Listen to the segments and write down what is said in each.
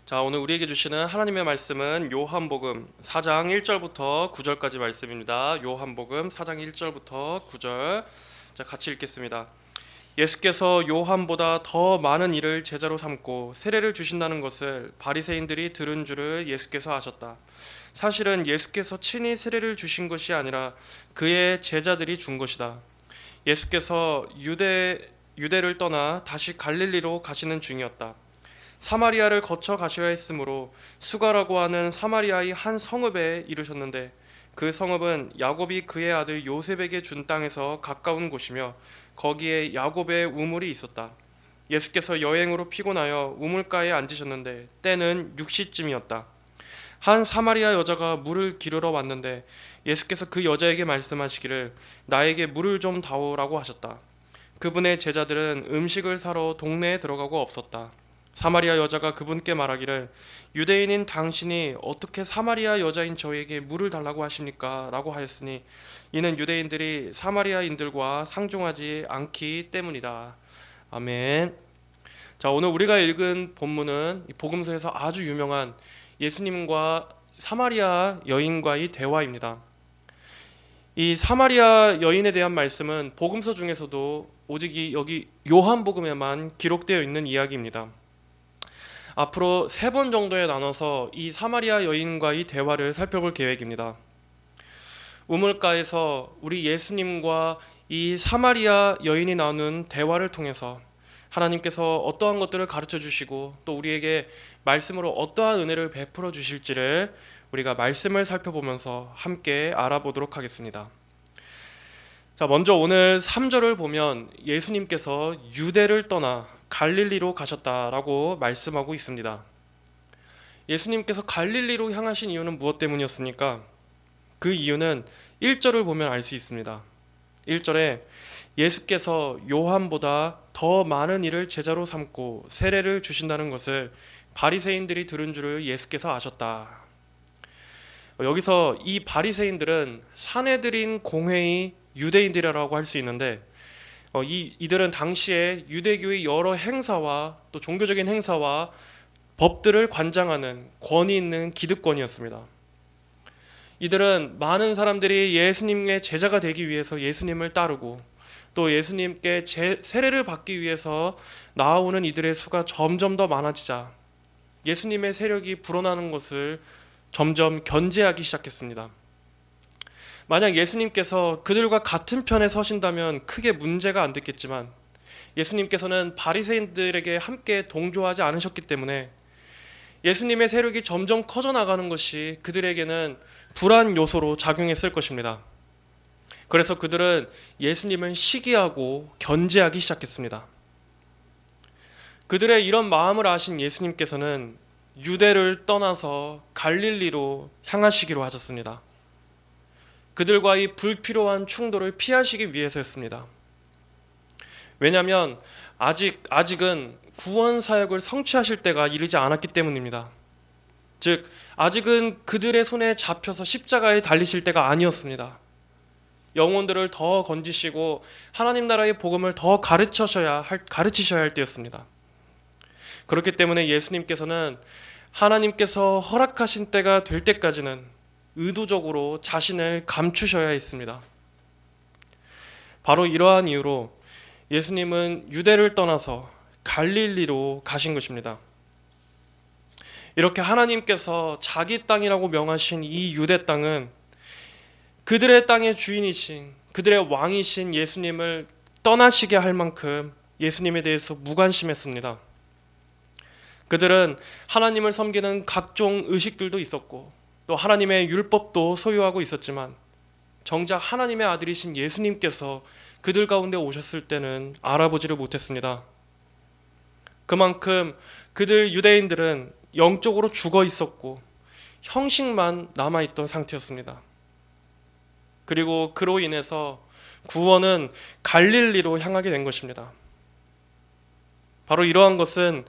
자, 오늘 우리에게 주시는 하나님의 말씀은 요한복음 4장 1절부터 9절까지 말씀입니다. 요한복음 4장 1절부터 9절. 자, 같이 읽겠습니다. 예수께서 요한보다 더 많은 이를 제자로 삼고 세례를 주신다는 것을 바리새인들이 들은 줄을 예수께서 아셨다. 사실은 예수께서 친히 세례를 주신 것이 아니라 그의 제자들이 준 것이다. 예수께서 유대를 떠나 다시 갈릴리로 가시는 중이었다. 사마리아를 거쳐 가셔야 했으므로 수가라고 하는 사마리아의 한 성읍에 이르셨는데, 그 성읍은 야곱이 그의 아들 요셉에게 준 땅에서 가까운 곳이며 거기에 야곱의 우물이 있었다. 예수께서 여행으로 피곤하여 우물가에 앉으셨는데 때는 6시쯤이었다. 한 사마리아 여자가 물을 기르러 왔는데 예수께서 그 여자에게 말씀하시기를 나에게 물을 좀 다오라고 하셨다. 그분의 제자들은 음식을 사러 동네에 들어가고 없었다. 사마리아 여자가 그분께 말하기를 유대인인 당신이 어떻게 사마리아 여자인 저에게 물을 달라고 하십니까? 라고 하였으니 이는 유대인들이 사마리아인들과 상종하지 않기 때문이다. 아멘. 자, 오늘 우리가 읽은 본문은 복음서에서 아주 유명한 예수님과 사마리아 여인과의 대화입니다. 이 사마리아 여인에 대한 말씀은 복음서 중에서도 오직 여기 요한복음에만 기록되어 있는 이야기입니다. 앞으로 3번 정도에 나눠서 이 사마리아 여인과의 대화를 살펴볼 계획입니다. 우물가에서 우리 예수님과 이 사마리아 여인이 나누는 대화를 통해서 하나님께서 어떠한 것들을 가르쳐 주시고 또 우리에게 말씀으로 어떠한 은혜를 베풀어 주실지를 우리가 말씀을 살펴보면서 함께 알아보도록 하겠습니다. 자, 먼저 오늘 3절을 보면 예수님께서 유대를 떠나 갈릴리로 가셨다라고 말씀하고 있습니다. 예수님께서 갈릴리로 향하신 이유는 무엇 때문이었습니까? 그 이유는 1절을 보면 알 수 있습니다. 1절에 예수께서 요한보다 더 많은 이를 제자로 삼고 세례를 주신다는 것을 바리새인들이 들은 줄을 예수께서 아셨다. 여기서 이 바리새인들은 사내들인 공회의 유대인들이라고 할 수 있는데 이들은 당시에 유대교의 여러 행사와 또 종교적인 행사와 법들을 관장하는 권위 있는 기득권이었습니다. 이들은 많은 사람들이 예수님의 제자가 되기 위해서 예수님을 따르고 또 예수님께 세례를 받기 위해서 나아오는 이들의 수가 점점 더 많아지자 예수님의 세력이 불어나는 것을 점점 견제하기 시작했습니다. 만약 예수님께서 그들과 같은 편에 서신다면 크게 문제가 안 됐겠지만 예수님께서는 바리새인들에게 함께 동조하지 않으셨기 때문에 예수님의 세력이 점점 커져 나가는 것이 그들에게는 불안 요소로 작용했을 것입니다. 그래서 그들은 예수님을 시기하고 견제하기 시작했습니다. 그들의 이런 마음을 아신 예수님께서는 유대를 떠나서 갈릴리로 향하시기로 하셨습니다. 그들과의 불필요한 충돌을 피하시기 위해서였습니다. 왜냐하면 아직은 구원 사역을 성취하실 때가 이르지 않았기 때문입니다. 즉, 아직은 그들의 손에 잡혀서 십자가에 달리실 때가 아니었습니다. 영혼들을 더 건지시고 하나님 나라의 복음을 더 가르치셔야 할 때였습니다. 그렇기 때문에 예수님께서는 하나님께서 허락하신 때가 될 때까지는 의도적으로 자신을 감추셔야 했습니다. 바로 이러한 이유로 예수님은 유대를 떠나서 갈릴리로 가신 것입니다. 이렇게 하나님께서 자기 땅이라고 명하신 이 유대 땅은 그들의 땅의 주인이신 그들의 왕이신 예수님을 떠나시게 할 만큼 예수님에 대해서 무관심했습니다. 그들은 하나님을 섬기는 각종 의식들도 있었고 또 하나님의 율법도 소유하고 있었지만 정작 하나님의 아들이신 예수님께서 그들 가운데 오셨을 때는 알아보지를 못했습니다. 그만큼 그들 유대인들은 영적으로 죽어 있었고 형식만 남아있던 상태였습니다. 그리고 그로 인해서 구원은 갈릴리로 향하게 된 것입니다. 바로 이러한 것은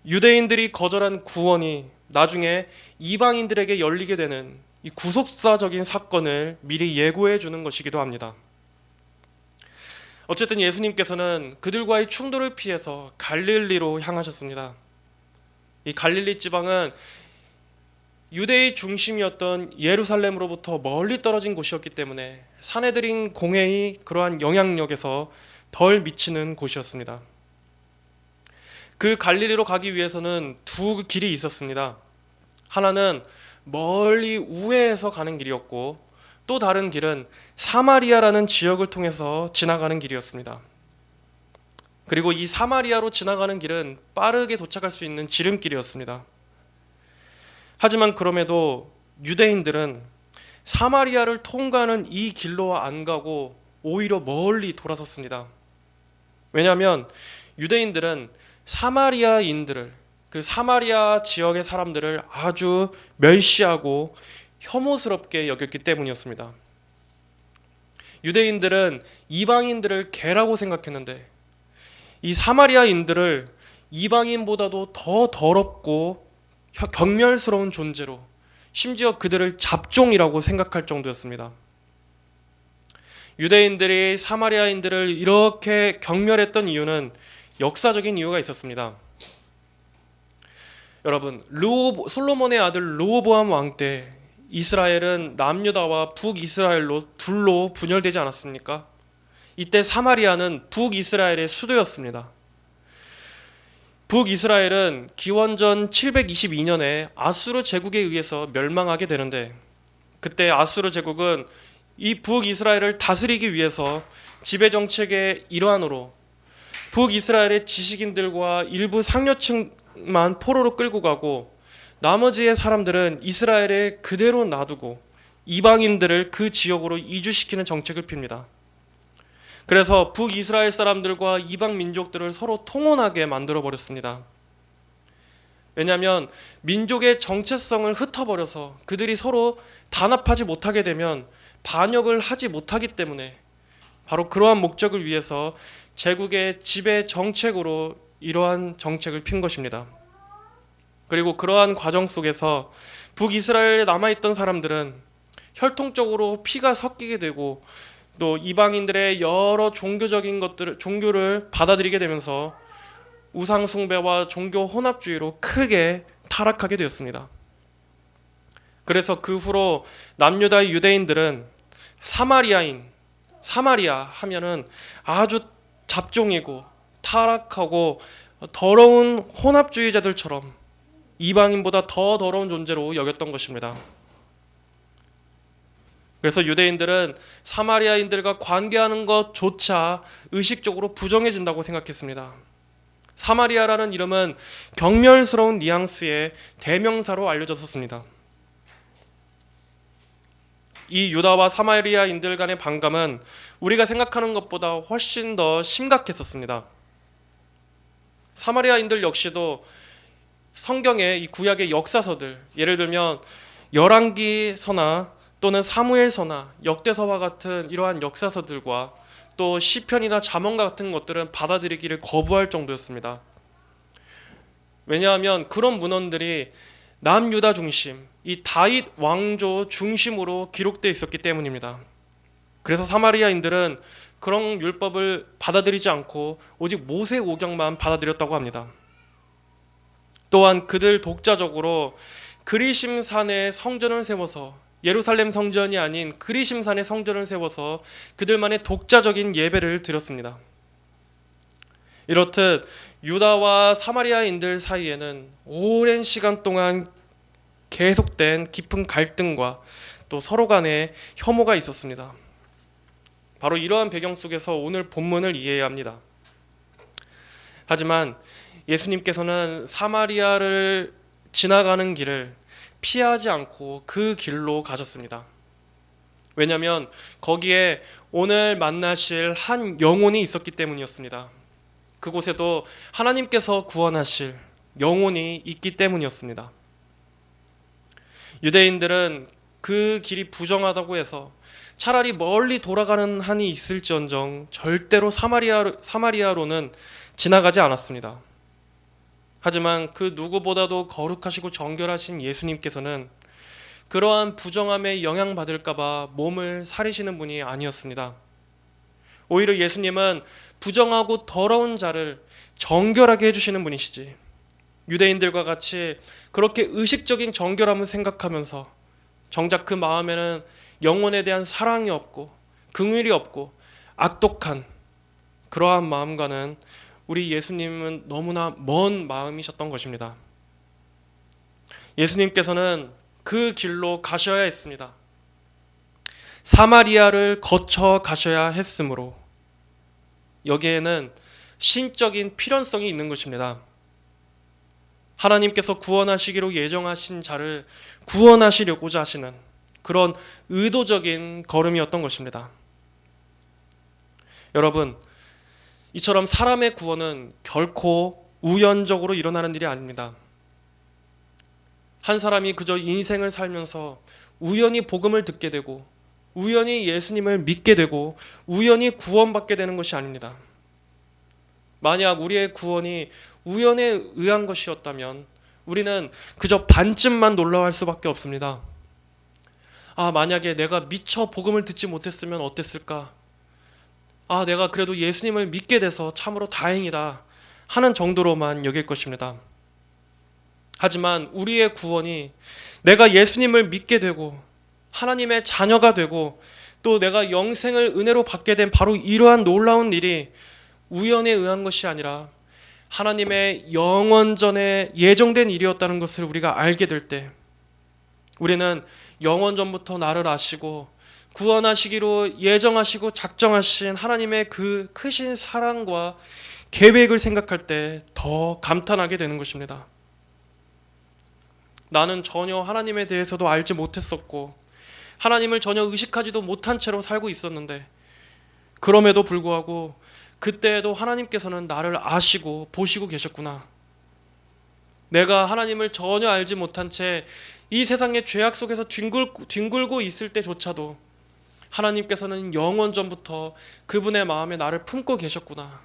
유대인들이 거절한 구원이 나중에 이방인들에게 열리게 되는 이 구속사적인 사건을 미리 예고해 주는 것이기도 합니다. 어쨌든 예수님께서는 그들과의 충돌을 피해서 갈릴리로 향하셨습니다. 이 갈릴리 지방은 유대의 중심이었던 예루살렘으로부터 멀리 떨어진 곳이었기 때문에 사내들인 공회의 그러한 영향력에서 덜 미치는 곳이었습니다. 그 갈릴리로 가기 위해서는 두 길이 있었습니다. 하나는 멀리 우회해서 가는 길이었고, 또 다른 길은 사마리아라는 지역을 통해서 지나가는 길이었습니다. 그리고 이 사마리아로 지나가는 길은 빠르게 도착할 수 있는 지름길이었습니다. 하지만 그럼에도 유대인들은 사마리아를 통과하는 이 길로 안 가고 오히려 멀리 돌아섰습니다. 왜냐하면 유대인들은 사마리아인들을, 그 사마리아 지역의 사람들을 아주 멸시하고 혐오스럽게 여겼기 때문이었습니다. 유대인들은 이방인들을 개라고 생각했는데 이 사마리아인들을 이방인보다도 더 더럽고 경멸스러운 존재로, 심지어 그들을 잡종이라고 생각할 정도였습니다. 유대인들이 사마리아인들을 이렇게 경멸했던 이유는 역사적인 이유가 있었습니다. 여러분, 솔로몬의 아들 르호보암 왕 때 이스라엘은 남유다와 북이스라엘로 둘로 분열되지 않았습니까? 이때 사마리아는 북이스라엘의 수도였습니다. 북이스라엘은 기원전 722년에 아수르 제국에 의해서 멸망하게 되는데, 그때 아수르 제국은 이 북이스라엘을 다스리기 위해서 지배정책의 일환으로 북이스라엘의 지식인들과 일부 상류층만 포로로 끌고 가고 나머지의 사람들은 이스라엘에 그대로 놔두고 이방인들을 그 지역으로 이주시키는 정책을 핍니다. 그래서 북이스라엘 사람들과 이방 민족들을 서로 통혼하게 만들어 버렸습니다. 왜냐하면 민족의 정체성을 흩어버려서 그들이 서로 단합하지 못하게 되면 반역을 하지 못하기 때문에, 바로 그러한 목적을 위해서 제국의 지배 정책으로 이러한 정책을 핀 것입니다. 그리고 그러한 과정 속에서 북이스라엘에 남아있던 사람들은 혈통적으로 피가 섞이게 되고 또 이방인들의 여러 종교를 받아들이게 되면서 우상숭배와 종교 혼합주의로 크게 타락하게 되었습니다. 그래서 그 후로 남유다의 유대인들은 사마리아 하면은 아주 잡종이고 타락하고 더러운 혼합주의자들처럼 이방인보다 더 더러운 존재로 여겼던 것입니다. 그래서 유대인들은 사마리아인들과 관계하는 것조차 의식적으로 부정해진다고 생각했습니다. 사마리아라는 이름은 경멸스러운 뉘앙스의 대명사로 알려졌었습니다. 이 유다와 사마리아인들 간의 반감은 우리가 생각하는 것보다 훨씬 더 심각했었습니다. 사마리아인들 역시도 성경의 이 구약의 역사서들, 예를 들면 열왕기서나 또는 사무엘서나 역대서와 같은 이러한 역사서들과 또 시편이나 잠언과 같은 것들은 받아들이기를 거부할 정도였습니다. 왜냐하면 그런 문헌들이 남유다 중심, 이 다윗 왕조 중심으로 기록되어 있었기 때문입니다. 그래서 사마리아인들은 그런 율법을 받아들이지 않고 오직 모세오경만 받아들였다고 합니다. 또한 그들 독자적으로 그리심산에 성전을 세워서, 예루살렘 성전이 아닌 그리심산에 성전을 세워서 그들만의 독자적인 예배를 드렸습니다. 이렇듯 유다와 사마리아인들 사이에는 오랜 시간 동안 계속된 깊은 갈등과 또 서로 간의 혐오가 있었습니다. 바로 이러한 배경 속에서 오늘 본문을 이해해야 합니다. 하지만 예수님께서는 사마리아를 지나가는 길을 피하지 않고 그 길로 가셨습니다. 왜냐하면 거기에 오늘 만나실 한 영혼이 있었기 때문이었습니다. 그곳에도 하나님께서 구원하실 영혼이 있기 때문이었습니다. 유대인들은 그 길이 부정하다고 해서 차라리 멀리 돌아가는 한이 있을지언정 절대로 사마리아로는 지나가지 않았습니다. 하지만 그 누구보다도 거룩하시고 정결하신 예수님께서는 그러한 부정함에 영향받을까봐 몸을 사리시는 분이 아니었습니다. 오히려 예수님은 부정하고 더러운 자를 정결하게 해주시는 분이시지, 유대인들과 같이 그렇게 의식적인 정결함을 생각하면서 정작 그 마음에는 영혼에 대한 사랑이 없고 긍휼이 없고 악독한 그러한 마음과는 우리 예수님은 너무나 먼 마음이셨던 것입니다. 예수님께서는 그 길로 가셔야 했습니다. 사마리아를 거쳐 가셔야 했으므로 여기에는 신적인 필연성이 있는 것입니다. 하나님께서 구원하시기로 예정하신 자를 구원하시려고자 하시는 그런 의도적인 걸음이었던 것입니다. 여러분, 이처럼 사람의 구원은 결코 우연적으로 일어나는 일이 아닙니다. 한 사람이 그저 인생을 살면서 우연히 복음을 듣게 되고 우연히 예수님을 믿게 되고 우연히 구원받게 되는 것이 아닙니다. 만약 우리의 구원이 우연에 의한 것이었다면 우리는 그저 반쯤만 놀라워할 수밖에 없습니다. 만약에 내가 미처 복음을 듣지 못했으면 어땠을까? 내가 그래도 예수님을 믿게 돼서 참으로 다행이다 하는 정도로만 여길 것입니다. 하지만 우리의 구원이 내가 예수님을 믿게 되고 하나님의 자녀가 되고 또 내가 영생을 은혜로 받게 된 바로 이러한 놀라운 일이 우연에 의한 것이 아니라 하나님의 영원전에 예정된 일이었다는 것을 우리가 알게 될 때 우리는 영원전부터 나를 아시고 구원하시기로 예정하시고 작정하신 하나님의 그 크신 사랑과 계획을 생각할 때 더 감탄하게 되는 것입니다. 나는 전혀 하나님에 대해서도 알지 못했었고 하나님을 전혀 의식하지도 못한 채로 살고 있었는데 그럼에도 불구하고 그때에도 하나님께서는 나를 아시고 보시고 계셨구나. 내가 하나님을 전혀 알지 못한 채 이 세상의 죄악 속에서 뒹굴고 있을 때조차도 하나님께서는 영원전부터 그분의 마음에 나를 품고 계셨구나.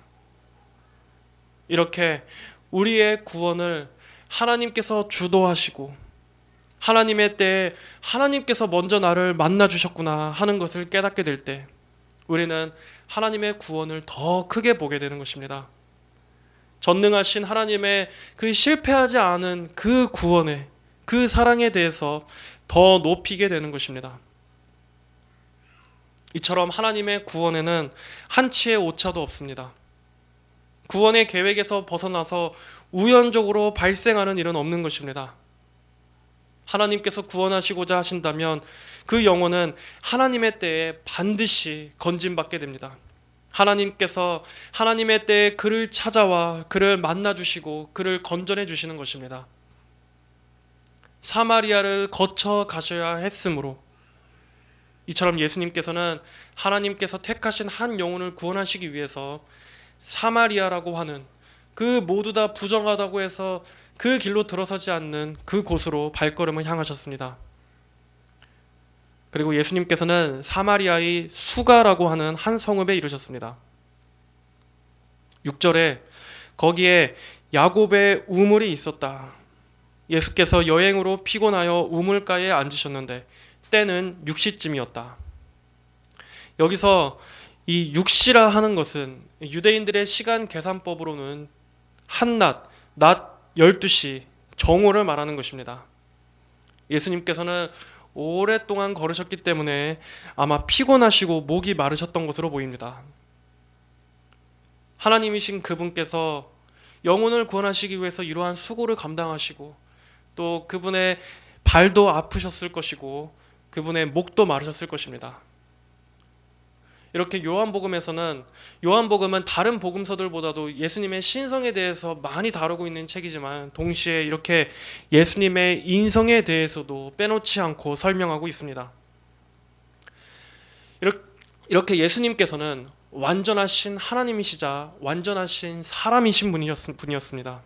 이렇게 우리의 구원을 하나님께서 주도하시고 하나님의 때에 하나님께서 먼저 나를 만나 주셨구나 하는 것을 깨닫게 될 때 우리는 하나님의 구원을 더 크게 보게 되는 것입니다. 전능하신 하나님의 그 실패하지 않은 그 구원에 그 사랑에 대해서 더 높이게 되는 것입니다. 이처럼 하나님의 구원에는 한치의 오차도 없습니다. 구원의 계획에서 벗어나서 우연적으로 발생하는 일은 없는 것입니다. 하나님께서 구원하시고자 하신다면 그 영혼은 하나님의 때에 반드시 건진받게 됩니다. 하나님께서 하나님의 때에 그를 찾아와 그를 만나주시고 그를 건져내 주시는 것입니다. 사마리아를 거쳐 가셔야 했으므로 이처럼 예수님께서는 하나님께서 택하신 한 영혼을 구원하시기 위해서 사마리아라고 하는 그 모두 다 부정하다고 해서 그 길로 들어서지 않는 그 곳으로 발걸음을 향하셨습니다. 그리고 예수님께서는 사마리아의 수가라고 하는 한 성읍에 이르셨습니다. 6절에 거기에 야곱의 우물이 있었다. 예수께서 여행으로 피곤하여 우물가에 앉으셨는데 때는 6시쯤이었다. 여기서 이 6시라 하는 것은 유대인들의 시간 계산법으로는 한낮, 낮 12시 정오를 말하는 것입니다. 예수님께서는 오랫동안 걸으셨기 때문에 아마 피곤하시고 목이 마르셨던 것으로 보입니다. 하나님이신 그분께서 영혼을 구원하시기 위해서 이러한 수고를 감당하시고 또 그분의 발도 아프셨을 것이고 그분의 목도 마르셨을 것입니다. 이렇게 요한복음은 다른 복음서들보다도 예수님의 신성에 대해서 많이 다루고 있는 책이지만 동시에 이렇게 예수님의 인성에 대해서도 빼놓지 않고 설명하고 있습니다. 이렇게 예수님께서는 완전하신 하나님이시자 완전하신 사람이신 분이었습니다.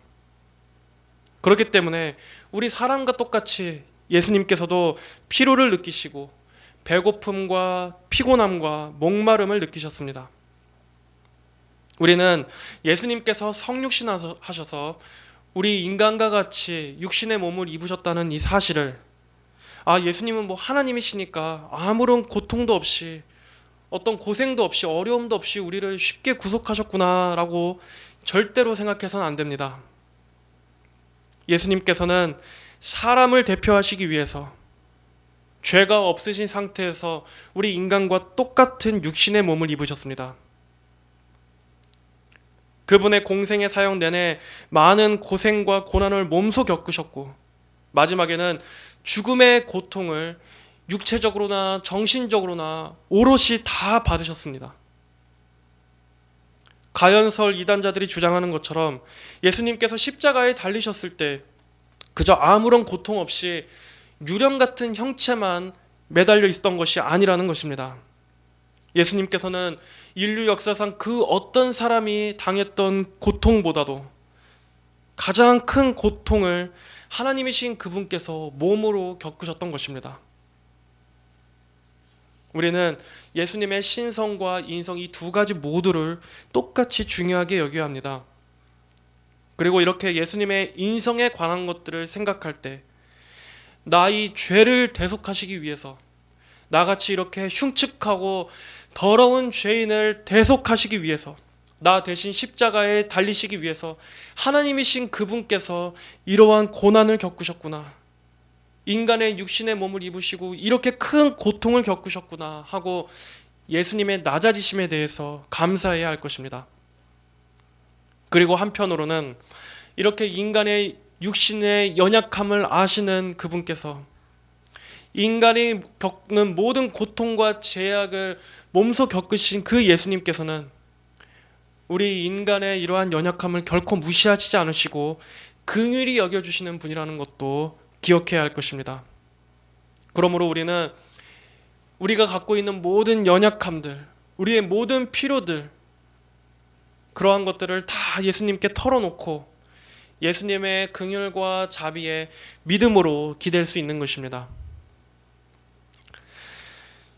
그렇기 때문에 우리 사람과 똑같이 예수님께서도 피로를 느끼시고 배고픔과 피곤함과 목마름을 느끼셨습니다. 우리는 예수님께서 성육신 하셔서 우리 인간과 같이 육신의 몸을 입으셨다는 이 사실을 예수님은 하나님이시니까 아무런 고통도 없이 어떤 고생도 없이 어려움도 없이 우리를 쉽게 구속하셨구나라고 절대로 생각해서는 안 됩니다. 예수님께서는 사람을 대표하시기 위해서 죄가 없으신 상태에서 우리 인간과 똑같은 육신의 몸을 입으셨습니다. 그분의 공생의 사역 내내 많은 고생과 고난을 몸소 겪으셨고 마지막에는 죽음의 고통을 육체적으로나 정신적으로나 오롯이 다 받으셨습니다. 가연설 이단자들이 주장하는 것처럼 예수님께서 십자가에 달리셨을 때 그저 아무런 고통 없이 유령 같은 형체만 매달려 있었던 것이 아니라는 것입니다. 예수님께서는 인류 역사상 그 어떤 사람이 당했던 고통보다도 가장 큰 고통을 하나님이신 그분께서 몸으로 겪으셨던 것입니다. 우리는 예수님의 신성과 인성 이 두 가지 모두를 똑같이 중요하게 여겨야 합니다. 그리고 이렇게 예수님의 인성에 관한 것들을 생각할 때 나의 죄를 대속하시기 위해서 나같이 이렇게 흉측하고 더러운 죄인을 대속하시기 위해서 나 대신 십자가에 달리시기 위해서 하나님이신 그분께서 이러한 고난을 겪으셨구나. 인간의 육신의 몸을 입으시고 이렇게 큰 고통을 겪으셨구나 하고 예수님의 낮아지심에 대해서 감사해야 할 것입니다. 그리고 한편으로는 이렇게 인간의 육신의 연약함을 아시는 그분께서 인간이 겪는 모든 고통과 제약을 몸소 겪으신 그 예수님께서는 우리 인간의 이러한 연약함을 결코 무시하시지 않으시고 긍휼히 여겨주시는 분이라는 것도 기억해야 할 것입니다. 그러므로 우리는 우리가 갖고 있는 모든 연약함들, 우리의 모든 필요들, 그러한 것들을 다 예수님께 털어놓고 예수님의 긍휼과 자비에 믿음으로 기댈 수 있는 것입니다.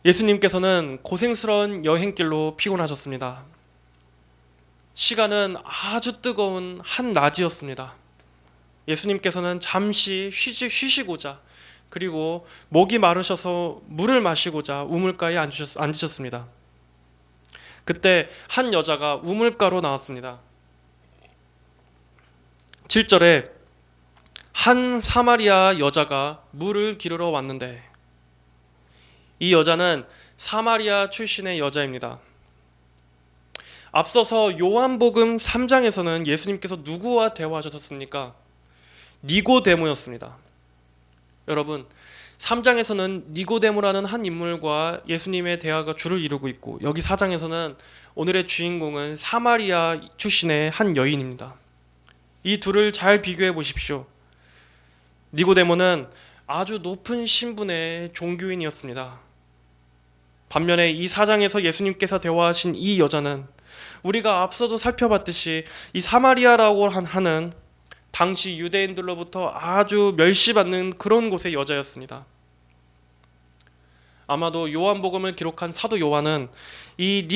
예수님께서는 고생스러운 여행길로 피곤하셨습니다. 시간은 아주 뜨거운 한낮이었습니다. 예수님께서는 잠시 쉬시고자 그리고 목이 마르셔서 물을 마시고자 우물가에 앉으셨습니다. 그때 한 여자가 우물가로 나왔습니다. 7절에 한 사마리아 여자가 물을 기르러 왔는데 이 여자는 사마리아 출신의 여자입니다. 앞서서 요한복음 3장에서는 예수님께서 누구와 대화하셨습니까? 니고데모였습니다. 여러분, 3장에서는 니고데모라는 한 인물과 예수님의 대화가 줄을 이루고 있고 여기 4장에서는 오늘의 주인공은 사마리아 출신의 한 여인입니다. 이 둘을 잘 비교해 보십시오. 니고데모는 아주 높은 신분의 종교인이었습니다. 반면에 이 4장에서 예수님께서 대화하신 이 여자는 우리가 앞서도 살펴봤듯이 이 사마리아라고 하는 당시 유대인들로부터 아주 멸시받는 그런 곳의 여자였습니다. 아마도 요한복음을 기록한 사도 요한은 이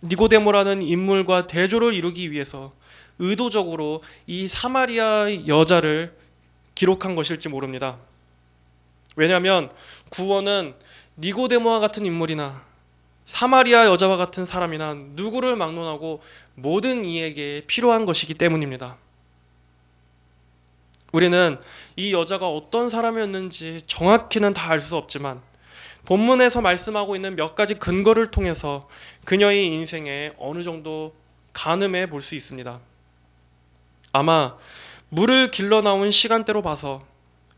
니고데모라는 인물과 대조를 이루기 위해서 의도적으로 이 사마리아 여자를 기록한 것일지 모릅니다. 왜냐하면 구원은 니고데모와 같은 인물이나 사마리아 여자와 같은 사람이나 누구를 막론하고 모든 이에게 필요한 것이기 때문입니다. 우리는 이 여자가 어떤 사람이었는지 정확히는 다 알 수 없지만 본문에서 말씀하고 있는 몇 가지 근거를 통해서 그녀의 인생에 어느 정도 가늠해 볼 수 있습니다. 아마 물을 길러 나온 시간대로 봐서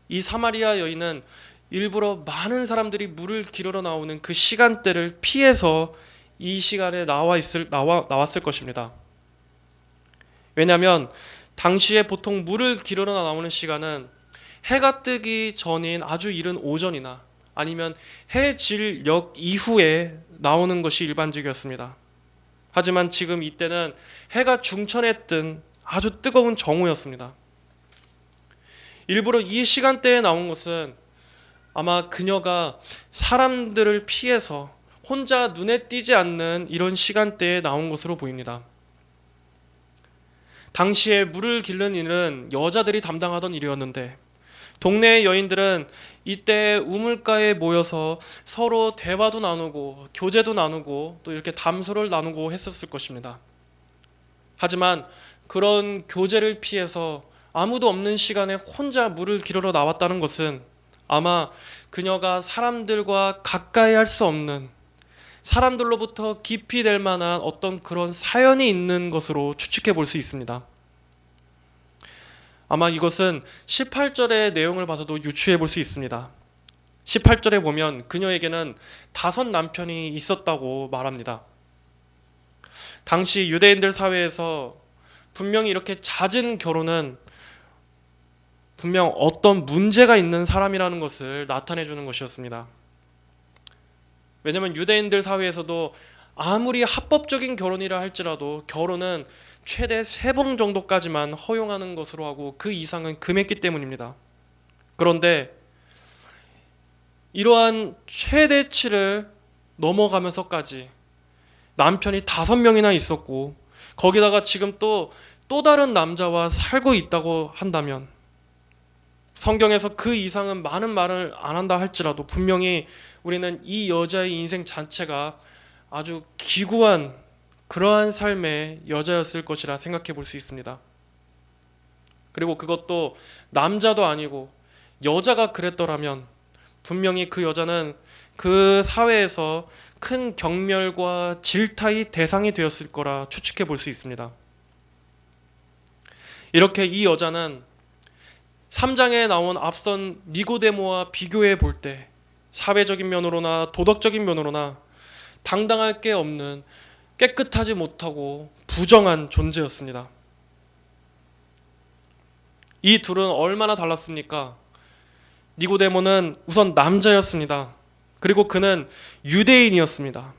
이 사마리아 여인은 일부러 많은 사람들이 물을 기르러 나오는 그 시간대를 피해서 이 시간에 나왔을 것입니다. 왜냐하면 당시에 보통 물을 기르러 나오는 시간은 해가 뜨기 전인 아주 이른 오전이나 아니면 해 질 역 이후에 나오는 것이 일반적이었습니다. 하지만 지금 이때는 해가 중천에 뜬 아주 뜨거운 정오였습니다. 일부러 이 시간대에 나온 것은 아마 그녀가 사람들을 피해서 혼자 눈에 띄지 않는 이런 시간대에 나온 것으로 보입니다. 당시에 물을 기르는 일은 여자들이 담당하던 일이었는데 동네의 여인들은 이때 우물가에 모여서 서로 대화도 나누고 교제도 나누고 또 이렇게 담소를 나누고 했었을 것입니다. 하지만 그런 교제를 피해서 아무도 없는 시간에 혼자 물을 기르러 나왔다는 것은 아마 그녀가 사람들과 가까이 할 수 없는, 사람들로부터 깊이 될 만한 어떤 그런 사연이 있는 것으로 추측해 볼 수 있습니다. 아마 이것은 18절의 내용을 봐서도 유추해 볼 수 있습니다. 18절에 보면 그녀에게는 5 남편이 있었다고 말합니다. 당시 유대인들 사회에서 분명히 이렇게 잦은 결혼은 분명 어떤 문제가 있는 사람이라는 것을 나타내 주는 것이었습니다. 왜냐하면 유대인들 사회에서도 아무리 합법적인 결혼이라 할지라도 결혼은 최대 3번 정도까지만 허용하는 것으로 하고 그 이상은 금했기 때문입니다. 그런데 이러한 최대치를 넘어가면서까지 남편이 5명이나 있었고 거기다가 지금 또 다른 남자와 살고 있다고 한다면, 성경에서 그 이상은 많은 말을 안 한다 할지라도 분명히 우리는 이 여자의 인생 자체가 아주 기구한 그러한 삶의 여자였을 것이라 생각해 볼 수 있습니다. 그리고 그것도 남자도 아니고 여자가 그랬더라면 분명히 그 여자는 그 사회에서 큰 경멸과 질타의 대상이 되었을 거라 추측해 볼 수 있습니다. 이렇게 이 여자는 3장에 나온 앞선 니고데모와 비교해 볼 때 사회적인 면으로나 도덕적인 면으로나 당당할 게 없는, 깨끗하지 못하고 부정한 존재였습니다. 이 둘은 얼마나 달랐습니까? 니고데모는 우선 남자였습니다. 그리고 그는 유대인이었습니다.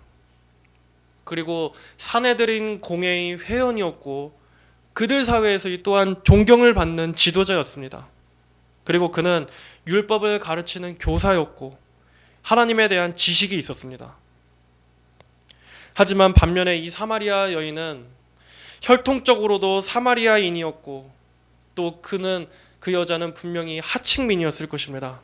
그리고 사내들인 공회의 회원이었고 그들 사회에서 또한 존경을 받는 지도자였습니다. 그리고 그는 율법을 가르치는 교사였고 하나님에 대한 지식이 있었습니다. 하지만 반면에 이 사마리아 여인은 혈통적으로도 사마리아인이었고 또 그 여자는 분명히 하층민이었을 것입니다.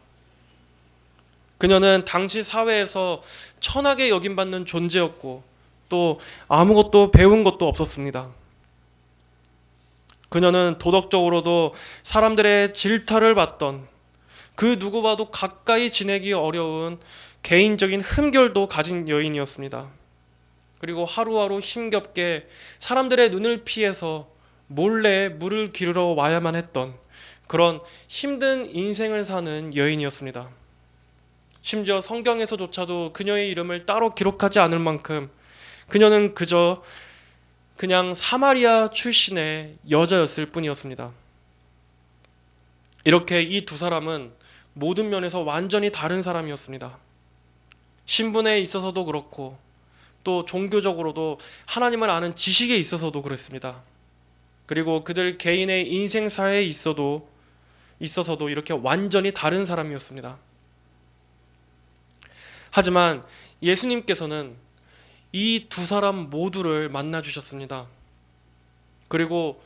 그녀는 당시 사회에서 천하게 여김받는 존재였고 또 아무것도 배운 것도 없었습니다. 그녀는 도덕적으로도 사람들의 질타를 받던, 그 누구와도 가까이 지내기 어려운 개인적인 흠결도 가진 여인이었습니다. 그리고 하루하루 힘겹게 사람들의 눈을 피해서 몰래 물을 기르러 와야만 했던 그런 힘든 인생을 사는 여인이었습니다. 심지어 성경에서조차도 그녀의 이름을 따로 기록하지 않을 만큼 그녀는 그냥 사마리아 출신의 여자였을 뿐이었습니다. 이렇게 이 2 사람은 모든 면에서 완전히 다른 사람이었습니다. 신분에 있어서도 그렇고 또 종교적으로도 하나님을 아는 지식에 있어서도 그랬습니다. 그리고 그들 개인의 인생사에 있어서도 이렇게 완전히 다른 사람이었습니다. 하지만 예수님께서는 이 2 사람 모두를 만나 주셨습니다. 그리고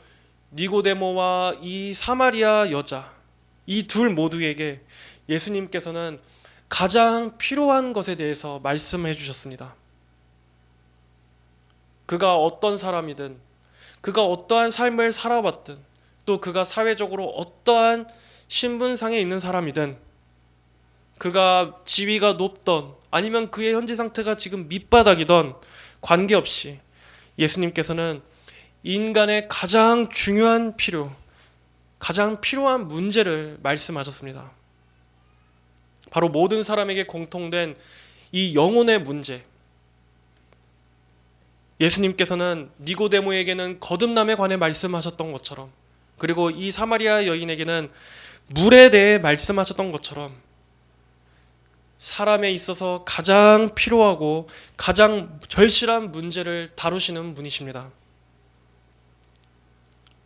니고데모와 이 사마리아 여자, 이 둘 모두에게 예수님께서는 가장 필요한 것에 대해서 말씀해 주셨습니다. 그가 어떤 사람이든, 그가 어떠한 삶을 살아왔든, 또 그가 사회적으로 어떠한 신분상에 있는 사람이든, 그가 지위가 높던 아니면 그의 현재 상태가 지금 밑바닥이던 관계없이 예수님께서는 인간의 가장 중요한 가장 필요한 문제를 말씀하셨습니다. 바로 모든 사람에게 공통된 이 영혼의 문제. 예수님께서는 니고데모에게는 거듭남에 관해 말씀하셨던 것처럼, 그리고 이 사마리아 여인에게는 물에 대해 말씀하셨던 것처럼 사람에 있어서 가장 필요하고 가장 절실한 문제를 다루시는 분이십니다.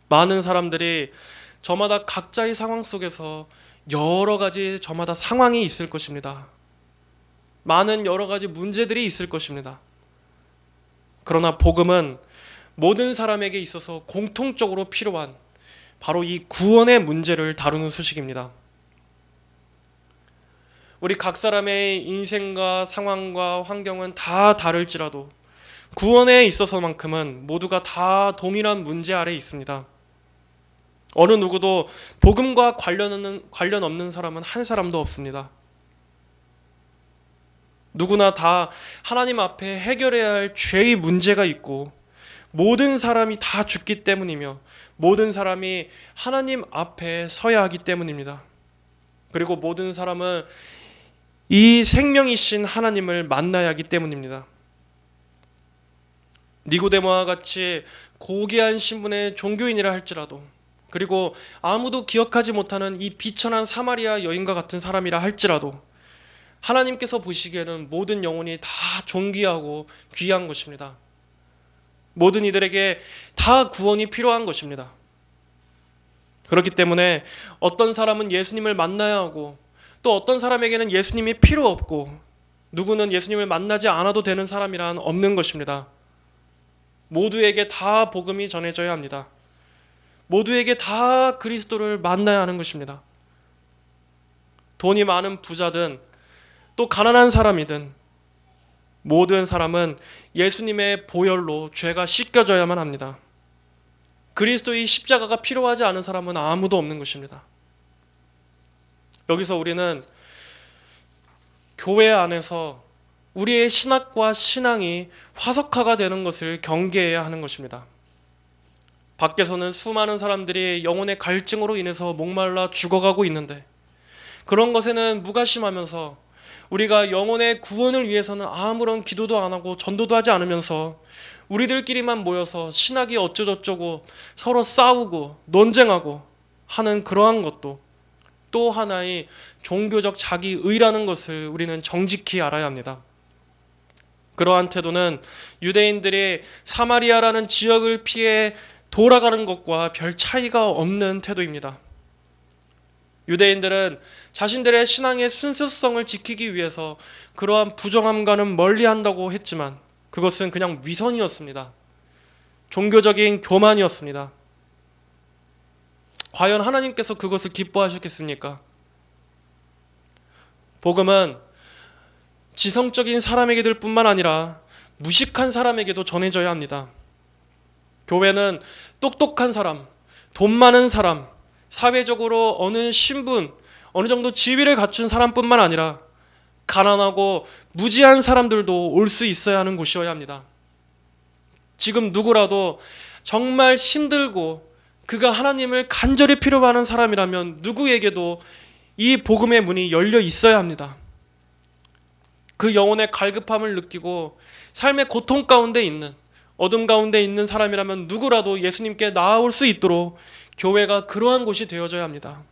많은 사람들이 저마다 각자의 상황 속에서 여러 가지 저마다 상황이 있을 것입니다. 많은 여러 가지 문제들이 있을 것입니다. 그러나 복음은 모든 사람에게 있어서 공통적으로 필요한 바로 이 구원의 문제를 다루는 소식입니다. 우리 각 사람의 인생과 상황과 환경은 다 다를지라도 구원에 있어서만큼은 모두가 다 동일한 문제 아래에 있습니다. 어느 누구도 복음과 관련 없는 사람은 한 사람도 없습니다. 누구나 다 하나님 앞에 해결해야 할 죄의 문제가 있고 모든 사람이 다 죽기 때문이며 모든 사람이 하나님 앞에 서야 하기 때문입니다. 그리고 모든 사람은 이 생명이신 하나님을 만나야 하기 때문입니다. 니고데모와 같이 고귀한 신분의 종교인이라 할지라도, 그리고 아무도 기억하지 못하는 이 비천한 사마리아 여인과 같은 사람이라 할지라도 하나님께서 보시기에는 모든 영혼이 다 존귀하고 귀한 것입니다. 모든 이들에게 다 구원이 필요한 것입니다. 그렇기 때문에 어떤 사람은 예수님을 만나야 하고 또 어떤 사람에게는 예수님이 필요 없고 누구는 예수님을 만나지 않아도 되는 사람이란 없는 것입니다. 모두에게 다 복음이 전해져야 합니다. 모두에게 다 그리스도를 만나야 하는 것입니다. 돈이 많은 부자든 또 가난한 사람이든 모든 사람은 예수님의 보혈로 죄가 씻겨져야만 합니다. 그리스도의 십자가가 필요하지 않은 사람은 아무도 없는 것입니다. 여기서 우리는 교회 안에서 우리의 신학과 신앙이 화석화가 되는 것을 경계해야 하는 것입니다. 밖에서는 수많은 사람들이 영혼의 갈증으로 인해서 목말라 죽어가고 있는데 그런 것에는 무관심하면서 우리가 영혼의 구원을 위해서는 아무런 기도도 안 하고 전도도 하지 않으면서 우리들끼리만 모여서 신학이 어쩌저쩌고 서로 싸우고 논쟁하고 하는 그러한 것도 또 하나의 종교적 자기의라는 것을 우리는 정직히 알아야 합니다. 그러한 태도는 유대인들이 사마리아라는 지역을 피해 돌아가는 것과 별 차이가 없는 태도입니다. 유대인들은 자신들의 신앙의 순수성을 지키기 위해서 그러한 부정함과는 멀리한다고 했지만 그것은 그냥 위선이었습니다. 종교적인 교만이었습니다. 과연 하나님께서 그것을 기뻐하셨겠습니까? 복음은 지성적인 사람에게들 뿐만 아니라 무식한 사람에게도 전해져야 합니다. 교회는 똑똑한 사람, 돈 많은 사람, 사회적으로 어느 신분, 어느 정도 지위를 갖춘 사람뿐만 아니라 가난하고 무지한 사람들도 올 수 있어야 하는 곳이어야 합니다. 지금 누구라도 정말 힘들고 그가 하나님을 간절히 필요로 하는 사람이라면 누구에게도 이 복음의 문이 열려 있어야 합니다. 그 영혼의 갈급함을 느끼고 삶의 고통 가운데 있는, 어둠 가운데 있는 사람이라면 누구라도 예수님께 나아올 수 있도록 교회가 그러한 곳이 되어져야 합니다.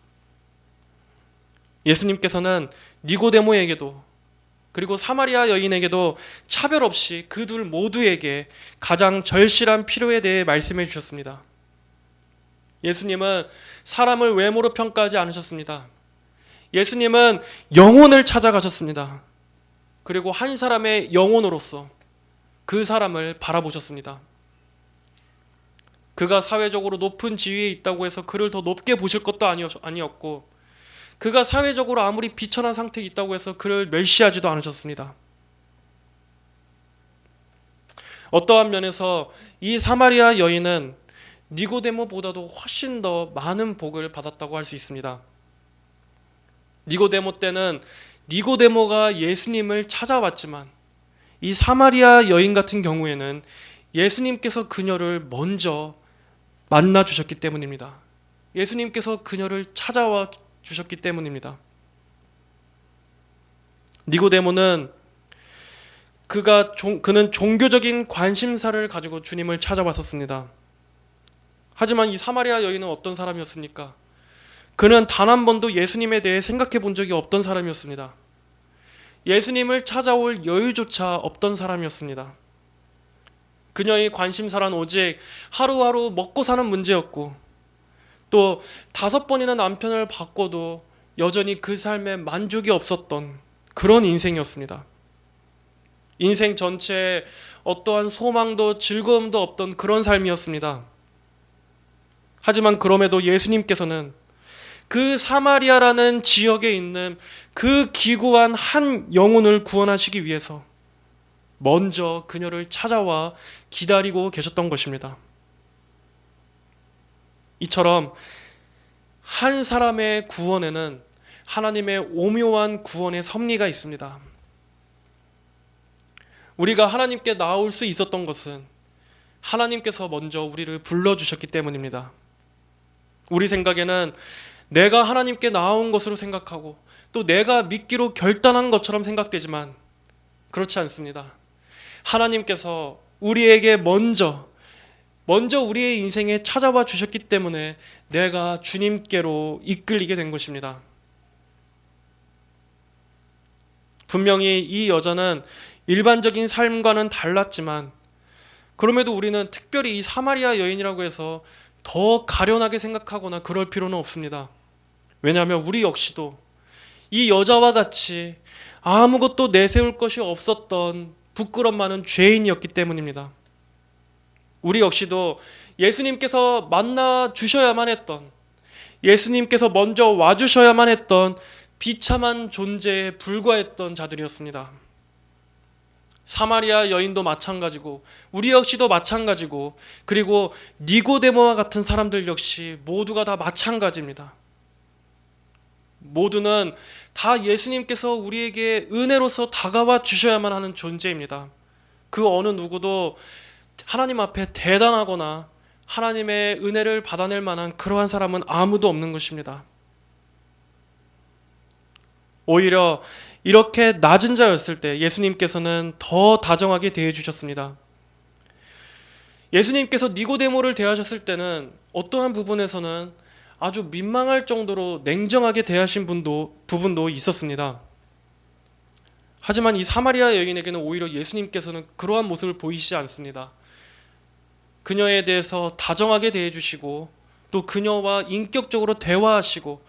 예수님께서는 니고데모에게도 그리고 사마리아 여인에게도 차별 없이 그 둘 모두에게 가장 절실한 필요에 대해 말씀해 주셨습니다. 예수님은 사람을 외모로 평가하지 않으셨습니다. 예수님은 영혼을 찾아가셨습니다. 그리고 한 사람의 영혼으로서 그 사람을 바라보셨습니다. 그가 사회적으로 높은 지위에 있다고 해서 그를 더 높게 보실 것도 아니었고 그가 사회적으로 아무리 비천한 상태에 있다고 해서 그를 멸시하지도 않으셨습니다. 어떠한 면에서 이 사마리아 여인은 니고데모보다도 훨씬 더 많은 복을 받았다고 할 수 있습니다. 니고데모 때는 니고데모가 예수님을 찾아왔지만 이 사마리아 여인 같은 경우에는 예수님께서 그녀를 먼저 만나 주셨기 때문입니다. 예수님께서 그녀를 찾아와 주셨기 때문입니다. 니고데모는 그는 종교적인 관심사를 가지고 주님을 찾아왔었습니다. 하지만 이 사마리아 여인은 어떤 사람이었습니까? 그는 단 한 번도 예수님에 대해 생각해 본 적이 없던 사람이었습니다. 예수님을 찾아올 여유조차 없던 사람이었습니다. 그녀의 관심사란 오직 하루하루 먹고 사는 문제였고 또 5번이나 남편을 바꿔도 여전히 그 삶에 만족이 없었던 그런 인생이었습니다. 인생 전체에 어떠한 소망도 즐거움도 없던 그런 삶이었습니다. 하지만 그럼에도 예수님께서는 그 사마리아라는 지역에 있는 그 기구한 한 영혼을 구원하시기 위해서 먼저 그녀를 찾아와 기다리고 계셨던 것입니다. 이처럼 한 사람의 구원에는 하나님의 오묘한 구원의 섭리가 있습니다. 우리가 하나님께 나올 수 있었던 것은 하나님께서 먼저 우리를 불러주셨기 때문입니다. 우리 생각에는 내가 하나님께 나온 것으로 생각하고 또 내가 믿기로 결단한 것처럼 생각되지만 그렇지 않습니다. 하나님께서 우리에게 먼저 우리의 인생에 찾아와 주셨기 때문에 내가 주님께로 이끌리게 된 것입니다. 분명히 이 여자는 일반적인 삶과는 달랐지만 그럼에도 우리는 특별히 이 사마리아 여인이라고 해서 더 가련하게 생각하거나 그럴 필요는 없습니다. 왜냐하면 우리 역시도 이 여자와 같이 아무것도 내세울 것이 없었던 부끄럼 많은 죄인이었기 때문입니다. 우리 역시도 예수님께서 만나 주셔야만 했던, 예수님께서 먼저 와주셔야만 했던 비참한 존재에 불과했던 자들이었습니다. 사마리아 여인도 마찬가지고 우리 역시도 마찬가지고 그리고 니고데모와 같은 사람들 역시 모두가 다 마찬가지입니다. 모두는 다 예수님께서 우리에게 은혜로서 다가와 주셔야만 하는 존재입니다. 그 어느 누구도 하나님 앞에 대단하거나 하나님의 은혜를 받아낼 만한 그러한 사람은 아무도 없는 것입니다. 오히려 이렇게 낮은 자였을 때 예수님께서는 더 다정하게 대해 주셨습니다. 예수님께서 니고데모를 대하셨을 때는 어떠한 부분에서는 아주 민망할 정도로 냉정하게 대하신 부분도 있었습니다. 하지만 이 사마리아 여인에게는 오히려 예수님께서는 그러한 모습을 보이시지 않습니다. 그녀에 대해서 다정하게 대해주시고 또 그녀와 인격적으로 대화하시고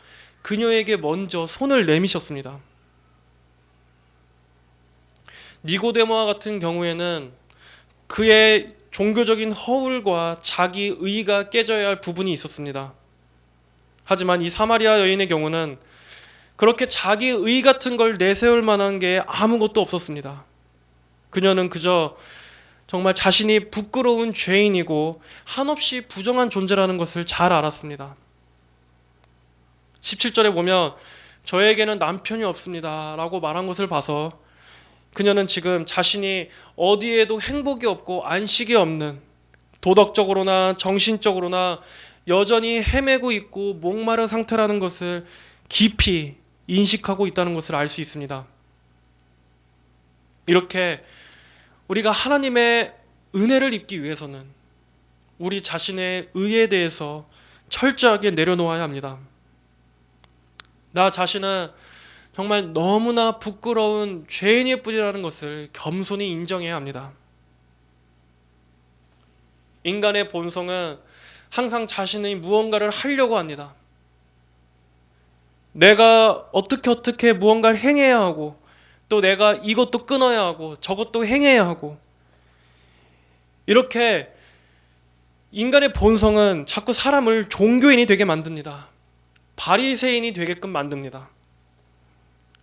그녀에게 먼저 손을 내미셨습니다. 니고데모와 같은 경우에는 그의 종교적인 허울과 자기 의가 깨져야 할 부분이 있었습니다. 하지만 이 사마리아 여인의 경우는 그렇게 자기 의 같은 걸 내세울 만한 게 아무것도 없었습니다. 그녀는 그저 정말 자신이 부끄러운 죄인이고 한없이 부정한 존재라는 것을 잘 알았습니다. 17절에 보면 저에게는 남편이 없습니다 라고 말한 것을 봐서 그녀는 지금 자신이 어디에도 행복이 없고 안식이 없는, 도덕적으로나 정신적으로나 여전히 헤매고 있고 목마른 상태라는 것을 깊이 인식하고 있다는 것을 알 수 있습니다. 이렇게 우리가 하나님의 은혜를 입기 위해서는 우리 자신의 의에 대해서 철저하게 내려놓아야 합니다. 나 자신은 정말 너무나 부끄러운 죄인일 뿐이라는 것을 겸손히 인정해야 합니다. 인간의 본성은 항상 자신의 무언가를 하려고 합니다. 내가 어떻게 무언가를 행해야 하고 또 내가 이것도 끊어야 하고 저것도 행해야 하고 이렇게 인간의 본성은 자꾸 사람을 종교인이 되게 만듭니다. 바리새인이 되게끔 만듭니다.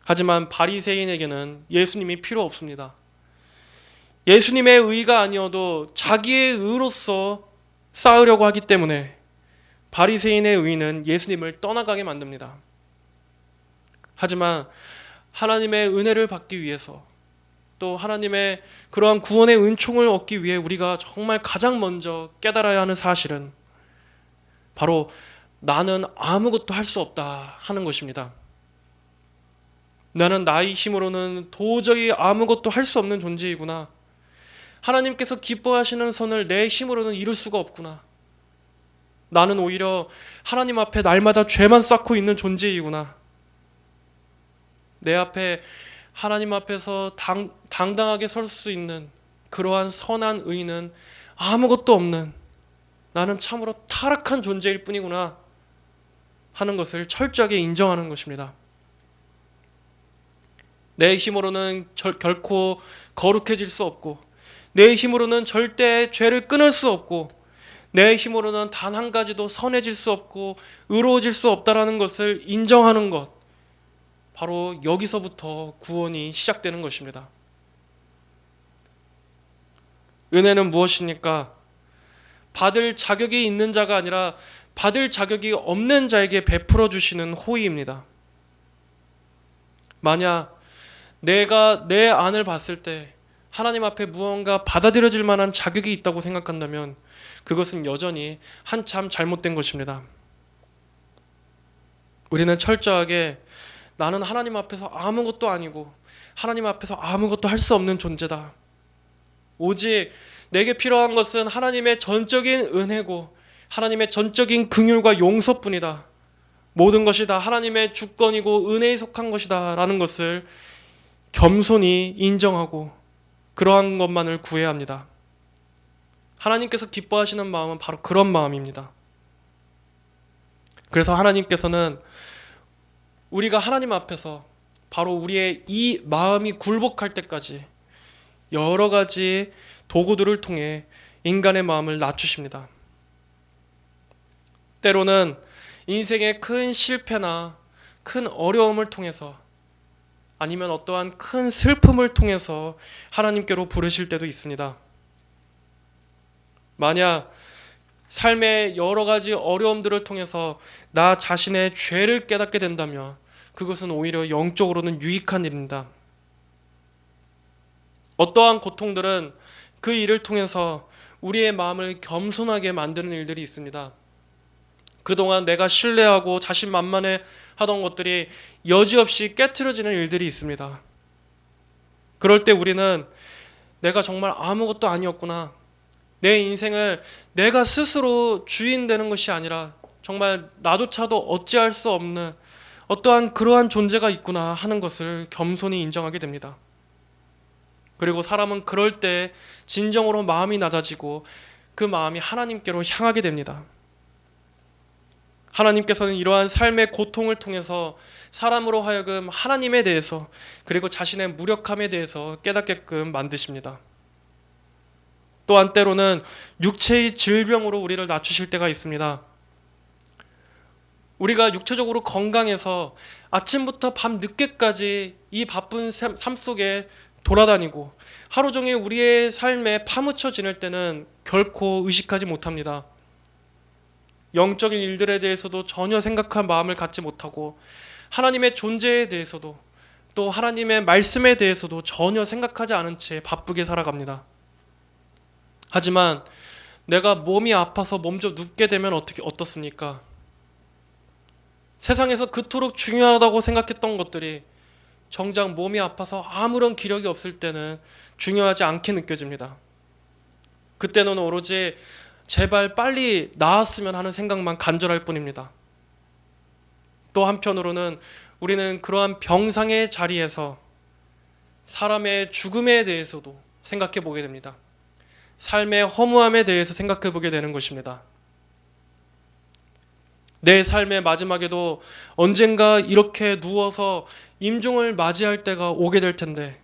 하지만 바리새인에게는 예수님이 필요 없습니다. 예수님의 의가 아니어도 자기의 의로서 쌓으려고 하기 때문에 바리새인의 의는 예수님을 떠나가게 만듭니다. 하지만 하나님의 은혜를 받기 위해서 또 하나님의 그러한 구원의 은총을 얻기 위해 우리가 정말 가장 먼저 깨달아야 하는 사실은 바로 나는 아무것도 할 수 없다 하는 것입니다. 나는 나의 힘으로는 도저히 아무것도 할 수 없는 존재이구나. 하나님께서 기뻐하시는 선을 내 힘으로는 이룰 수가 없구나. 나는 오히려 하나님 앞에 날마다 죄만 쌓고 있는 존재이구나. 내 앞에 하나님 앞에서 당당하게 설 수 있는 그러한 선한 의는 아무것도 없는 나는 참으로 타락한 존재일 뿐이구나 하는 것을 철저하게 인정하는 것입니다. 내 힘으로는 결코 거룩해질 수 없고 내 힘으로는 절대 죄를 끊을 수 없고 내 힘으로는 단 한 가지도 선해질 수 없고 의로워질 수 없다라는 것을 인정하는 것, 바로 여기서부터 구원이 시작되는 것입니다. 은혜는 무엇입니까? 받을 자격이 있는 자가 아니라 받을 자격이 없는 자에게 베풀어 주시는 호의입니다. 만약 내가 내 안을 봤을 때 하나님 앞에 무언가 받아들여질 만한 자격이 있다고 생각한다면 그것은 여전히 한참 잘못된 것입니다. 우리는 철저하게 나는 하나님 앞에서 아무것도 아니고 하나님 앞에서 아무것도 할 수 없는 존재다. 오직 내게 필요한 것은 하나님의 전적인 은혜고 하나님의 전적인 긍휼과 용서뿐이다. 모든 것이 다 하나님의 주권이고 은혜에 속한 것이다 라는 것을 겸손히 인정하고 그러한 것만을 구해야 합니다. 하나님께서 기뻐하시는 마음은 바로 그런 마음입니다. 그래서 하나님께서는 우리가 하나님 앞에서 바로 우리의 이 마음이 굴복할 때까지 여러 가지 도구들을 통해 인간의 마음을 낮추십니다. 때로는 인생의 큰 실패나 큰 어려움을 통해서 아니면 어떠한 큰 슬픔을 통해서 하나님께로 부르실 때도 있습니다. 만약 삶의 여러 가지 어려움들을 통해서 나 자신의 죄를 깨닫게 된다면 그것은 오히려 영적으로는 유익한 일입니다. 어떠한 고통들은 그 일을 통해서 우리의 마음을 겸손하게 만드는 일들이 있습니다. 그동안 내가 신뢰하고 자신만만해 하던 것들이 여지없이 깨트려지는 일들이 있습니다. 그럴 때 우리는 내가 정말 아무것도 아니었구나. 내 인생을 내가 스스로 주인 되는 것이 아니라 정말 나조차도 어찌할 수 없는 어떠한 그러한 존재가 있구나 하는 것을 겸손히 인정하게 됩니다. 그리고 사람은 그럴 때 진정으로 마음이 낮아지고 그 마음이 하나님께로 향하게 됩니다. 하나님께서는 이러한 삶의 고통을 통해서 사람으로 하여금 하나님에 대해서 그리고 자신의 무력함에 대해서 깨닫게끔 만드십니다. 또한 때로는 육체의 질병으로 우리를 낮추실 때가 있습니다. 우리가 육체적으로 건강해서 아침부터 밤 늦게까지 이 바쁜 삶 속에 돌아다니고 하루 종일 우리의 삶에 파묻혀 지낼 때는 결코 의식하지 못합니다. 영적인 일들에 대해서도 전혀 생각할 마음을 갖지 못하고 하나님의 존재에 대해서도 또 하나님의 말씀에 대해서도 전혀 생각하지 않은 채 바쁘게 살아갑니다. 하지만 내가 몸이 아파서 몸져 눕게 되면 어떻습니까? 세상에서 그토록 중요하다고 생각했던 것들이 정작 몸이 아파서 아무런 기력이 없을 때는 중요하지 않게 느껴집니다. 그때는 오로지 제발 빨리 나았으면 하는 생각만 간절할 뿐입니다. 또 한편으로는 우리는 그러한 병상의 자리에서 사람의 죽음에 대해서도 생각해 보게 됩니다. 삶의 허무함에 대해서 생각해 보게 되는 것입니다. 내 삶의 마지막에도 언젠가 이렇게 누워서 임종을 맞이할 때가 오게 될 텐데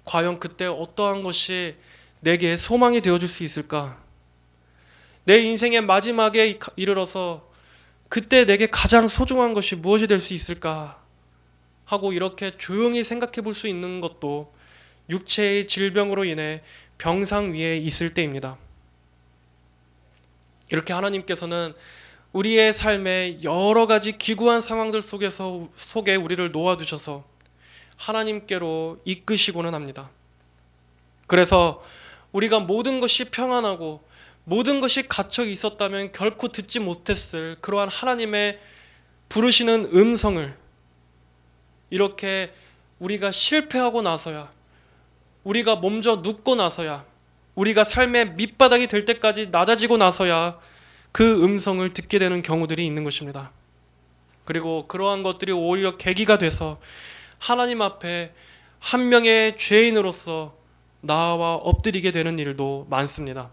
과연 그때 어떠한 것이 내게 소망이 되어줄 수 있을까? 내 인생의 마지막에 이르러서 그때 내게 가장 소중한 것이 무엇이 될 수 있을까? 하고 이렇게 조용히 생각해 볼 수 있는 것도 육체의 질병으로 인해 병상 위에 있을 때입니다. 이렇게 하나님께서는 우리의 삶의 여러 가지 기구한 상황들 속에 우리를 놓아두셔서 하나님께로 이끄시고는 합니다. 그래서 우리가 모든 것이 평안하고 모든 것이 갇혀 있었다면 결코 듣지 못했을 그러한 하나님의 부르시는 음성을 이렇게 우리가 실패하고 나서야 우리가 몸져 눕고 나서야 우리가 삶의 밑바닥이 될 때까지 낮아지고 나서야 그 음성을 듣게 되는 경우들이 있는 것입니다. 그리고 그러한 것들이 오히려 계기가 돼서 하나님 앞에 한 명의 죄인으로서 나와 엎드리게 되는 일도 많습니다.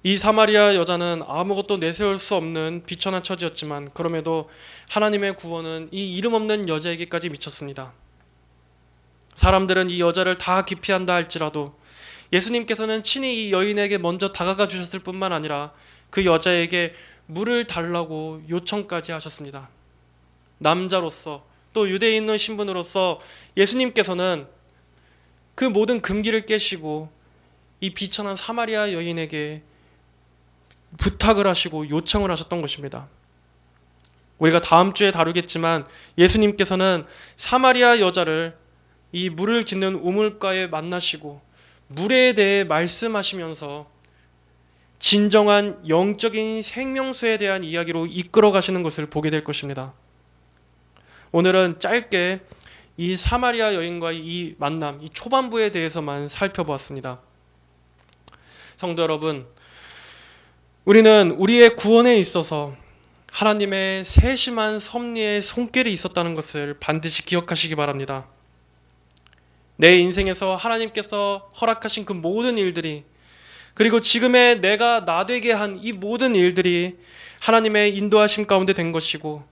이 사마리아 여자는 아무것도 내세울 수 없는 비천한 처지였지만 그럼에도 하나님의 구원은 이 이름 없는 여자에게까지 미쳤습니다. 사람들은 이 여자를 다 기피한다 할지라도 예수님께서는 친히 이 여인에게 먼저 다가가 주셨을 뿐만 아니라 그 여자에게 물을 달라고 요청까지 하셨습니다. 남자로서 또 유대인의 신분으로서 예수님께서는 그 모든 금기를 깨시고 이 비천한 사마리아 여인에게 부탁을 하시고 요청을 하셨던 것입니다. 우리가 다음 주에 다루겠지만 예수님께서는 사마리아 여자를 이 물을 깃는 우물가에 만나시고 물에 대해 말씀하시면서 진정한 영적인 생명수에 대한 이야기로 이끌어 가시는 것을 보게 될 것입니다. 오늘은 짧게 이 사마리아 여인과의 이 만남, 이 초반부에 대해서만 살펴보았습니다. 성도 여러분, 우리는 우리의 구원에 있어서 하나님의 세심한 섭리의 손길이 있었다는 것을 반드시 기억하시기 바랍니다. 내 인생에서 하나님께서 허락하신 그 모든 일들이, 그리고 지금의 내가 나되게 한 이 모든 일들이 하나님의 인도하심 가운데 된 것이고,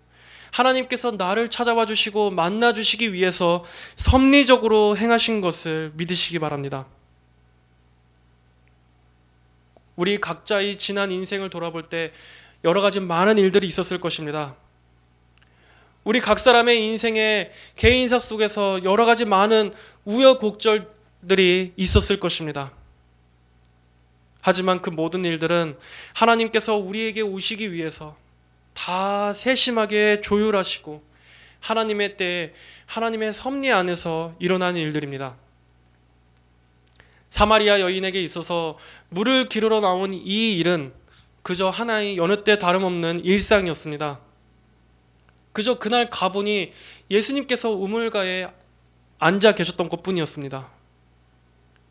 하나님께서 나를 찾아와 주시고 만나 주시기 위해서 섭리적으로 행하신 것을 믿으시기 바랍니다. 우리 각자의 지난 인생을 돌아볼 때 여러 가지 많은 일들이 있었을 것입니다. 우리 각 사람의 인생의 개인사 속에서 여러 가지 많은 우여곡절들이 있었을 것입니다. 하지만 그 모든 일들은 하나님께서 우리에게 오시기 위해서 다 세심하게 조율하시고 하나님의 때에 하나님의 섭리 안에서 일어난 일들입니다. 사마리아 여인에게 있어서 물을 기르러 나온 이 일은 그저 하나의 여느 때 다름없는 일상이었습니다. 그저 그날 가보니 예수님께서 우물가에 앉아 계셨던 것뿐이었습니다.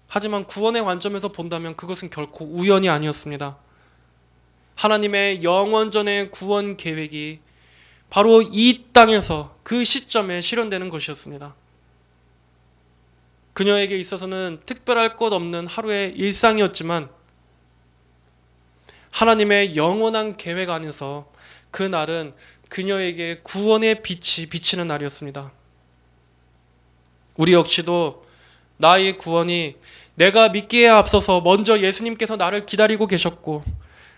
하지만 구원의 관점에서 본다면 그것은 결코 우연이 아니었습니다. 하나님의 영원전의 구원 계획이 바로 이 땅에서 그 시점에 실현되는 것이었습니다. 그녀에게 있어서는 특별할 것 없는 하루의 일상이었지만 하나님의 영원한 계획 안에서 그 날은 그녀에게 구원의 빛이 비치는 날이었습니다. 우리 역시도 나의 구원이 내가 믿기에 앞서서 먼저 예수님께서 나를 기다리고 계셨고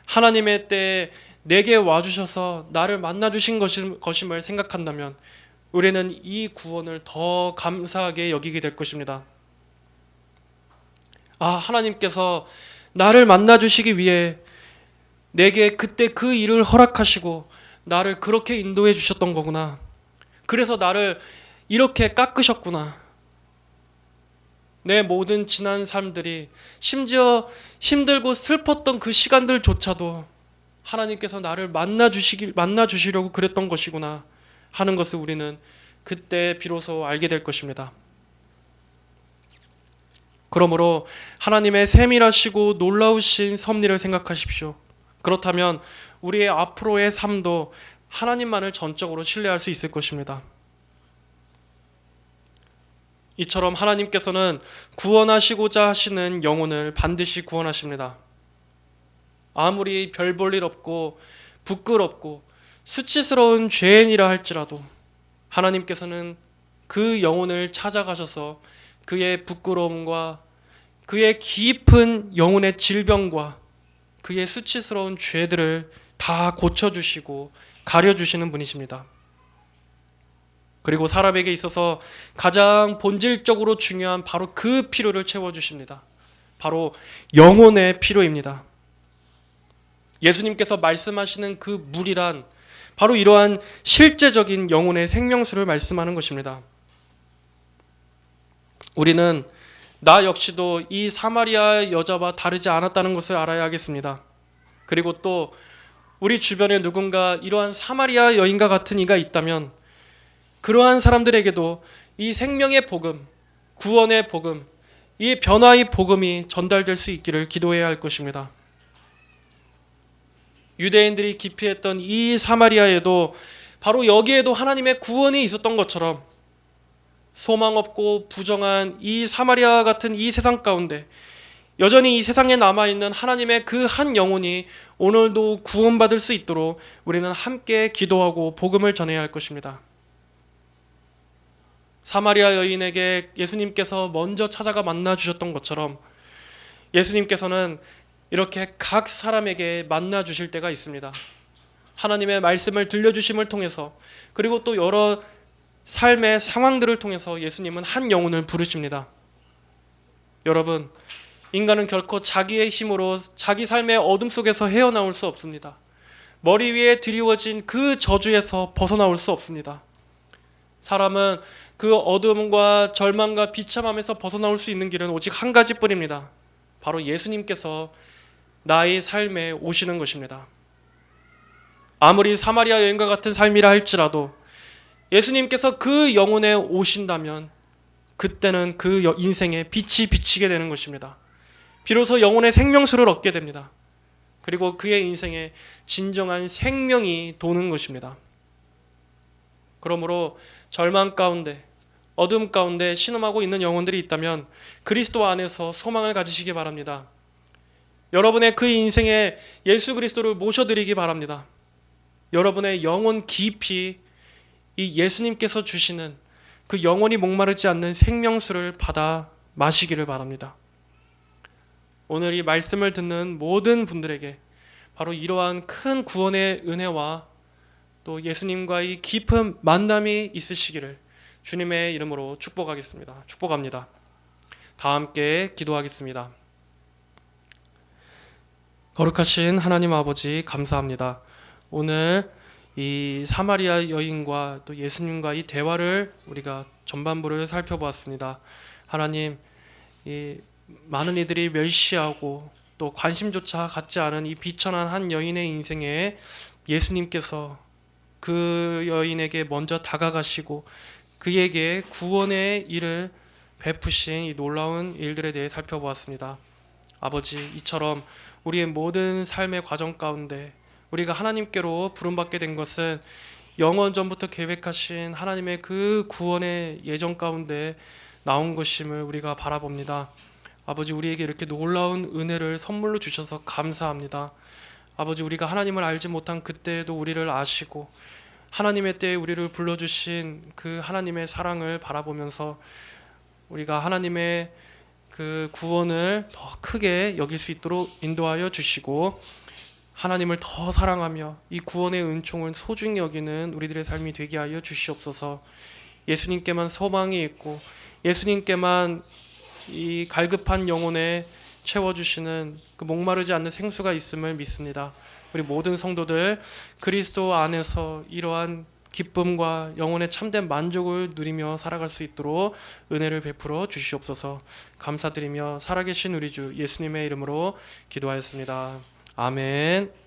하나님의 때에 내게 와주셔서 나를 만나주신 것임을 생각한다면 우리는 이 구원을 더 감사하게 여기게 될 것입니다. 하나님께서 나를 만나주시기 위해 내게 그때 그 일을 허락하시고 나를 그렇게 인도해 주셨던 거구나. 그래서 나를 이렇게 깎으셨구나. 내 모든 지난 삶들이, 심지어 힘들고 슬펐던 그 시간들조차도 하나님께서 나를 만나주시려고 그랬던 것이구나 하는 것을 우리는 그때 비로소 알게 될 것입니다. 그러므로 하나님의 세밀하시고 놀라우신 섭리를 생각하십시오. 그렇다면 우리의 앞으로의 삶도 하나님만을 전적으로 신뢰할 수 있을 것입니다. 이처럼 하나님께서는 구원하시고자 하시는 영혼을 반드시 구원하십니다. 아무리 별 볼 일 없고 부끄럽고 수치스러운 죄인이라 할지라도 하나님께서는 그 영혼을 찾아가셔서 그의 부끄러움과 그의 깊은 영혼의 질병과 그의 수치스러운 죄들을 다 고쳐주시고 가려주시는 분이십니다. 그리고 사람에게 있어서 가장 본질적으로 중요한 바로 그 필요를 채워주십니다. 바로 영혼의 필요입니다. 예수님께서 말씀하시는 그 물이란 바로 이러한 실제적인 영혼의 생명수를 말씀하는 것입니다. 우리는 나 역시도 이 사마리아 여자와 다르지 않았다는 것을 알아야 하겠습니다. 그리고 또 우리 주변에 누군가 이러한 사마리아 여인과 같은 이가 있다면 그러한 사람들에게도 이 생명의 복음, 구원의 복음, 이 변화의 복음이 전달될 수 있기를 기도해야 할 것입니다. 유대인들이 기피했던 이 사마리아에도 바로 여기에도 하나님의 구원이 있었던 것처럼 소망 없고 부정한 이 사마리아 같은 이 세상 가운데 여전히 이 세상에 남아있는 하나님의 그 한 영혼이 오늘도 구원받을 수 있도록 우리는 함께 기도하고 복음을 전해야 할 것입니다. 사마리아 여인에게 예수님께서 먼저 찾아가 만나 주셨던 것처럼 예수님께서는 이렇게 각 사람에게 만나 주실 때가 있습니다. 하나님의 말씀을 들려주심을 통해서 그리고 또 여러 삶의 상황들을 통해서 예수님은 한 영혼을 부르십니다. 여러분, 인간은 결코 자기의 힘으로 자기 삶의 어둠 속에서 헤어나올 수 없습니다. 머리 위에 드리워진 그 저주에서 벗어나올 수 없습니다. 사람은 그 어둠과 절망과 비참함에서 벗어나올 수 있는 길은 오직 한 가지뿐입니다. 바로 예수님께서 나의 삶에 오시는 것입니다. 아무리 사마리아 여인과 같은 삶이라 할지라도 예수님께서 그 영혼에 오신다면 그때는 그 인생에 빛이 비치게 되는 것입니다. 비로소 영혼의 생명수를 얻게 됩니다. 그리고 그의 인생에 진정한 생명이 도는 것입니다. 그러므로 절망 가운데, 어둠 가운데 신음하고 있는 영혼들이 있다면 그리스도 안에서 소망을 가지시기 바랍니다. 여러분의 그 인생에 예수 그리스도를 모셔드리기 바랍니다. 여러분의 영혼 깊이 이 예수님께서 주시는 그 영혼이 목마르지 않는 생명수를 받아 마시기를 바랍니다. 오늘 이 말씀을 듣는 모든 분들에게 바로 이러한 큰 구원의 은혜와 또 예수님과의 깊은 만남이 있으시기를 주님의 이름으로 축복하겠습니다. 축복합니다. 다 함께 기도하겠습니다. 거룩하신 하나님 아버지 감사합니다. 오늘 이 사마리아 여인과 또 예수님과의 대화를 우리가 전반부를 살펴보았습니다. 하나님, 이 많은 이들이 멸시하고 또 관심조차 갖지 않은 이 비천한 한 여인의 인생에 예수님께서 그 여인에게 먼저 다가가시고 그에게 구원의 일을 베푸신 이 놀라운 일들에 대해 살펴보았습니다. 아버지, 이처럼 우리의 모든 삶의 과정 가운데 우리가 하나님께로 부름받게 된 것은 영원 전부터 계획하신 하나님의 그 구원의 예정 가운데 나온 것임을 우리가 바라봅니다. 아버지, 우리에게 이렇게 놀라운 은혜를 선물로 주셔서 감사합니다. 아버지, 우리가 하나님을 알지 못한 그때에도 우리를 아시고 하나님의 때에 우리를 불러주신 그 하나님의 사랑을 바라보면서 우리가 하나님의 그 구원을 더 크게 여길 수 있도록 인도하여 주시고 하나님을 더 사랑하며 이 구원의 은총을 소중히 여기는 우리들의 삶이 되게 하여 주시옵소서. 예수님께만 소망이 있고 예수님께만 이 갈급한 영혼에 채워주시는 그 목마르지 않는 생수가 있음을 믿습니다. 우리 모든 성도들 그리스도 안에서 이러한 기쁨과 영혼의 참된 만족을 누리며 살아갈 수 있도록 은혜를 베풀어 주시옵소서. 감사드리며 살아계신 우리 주 예수님의 이름으로 기도하였습니다. 아멘.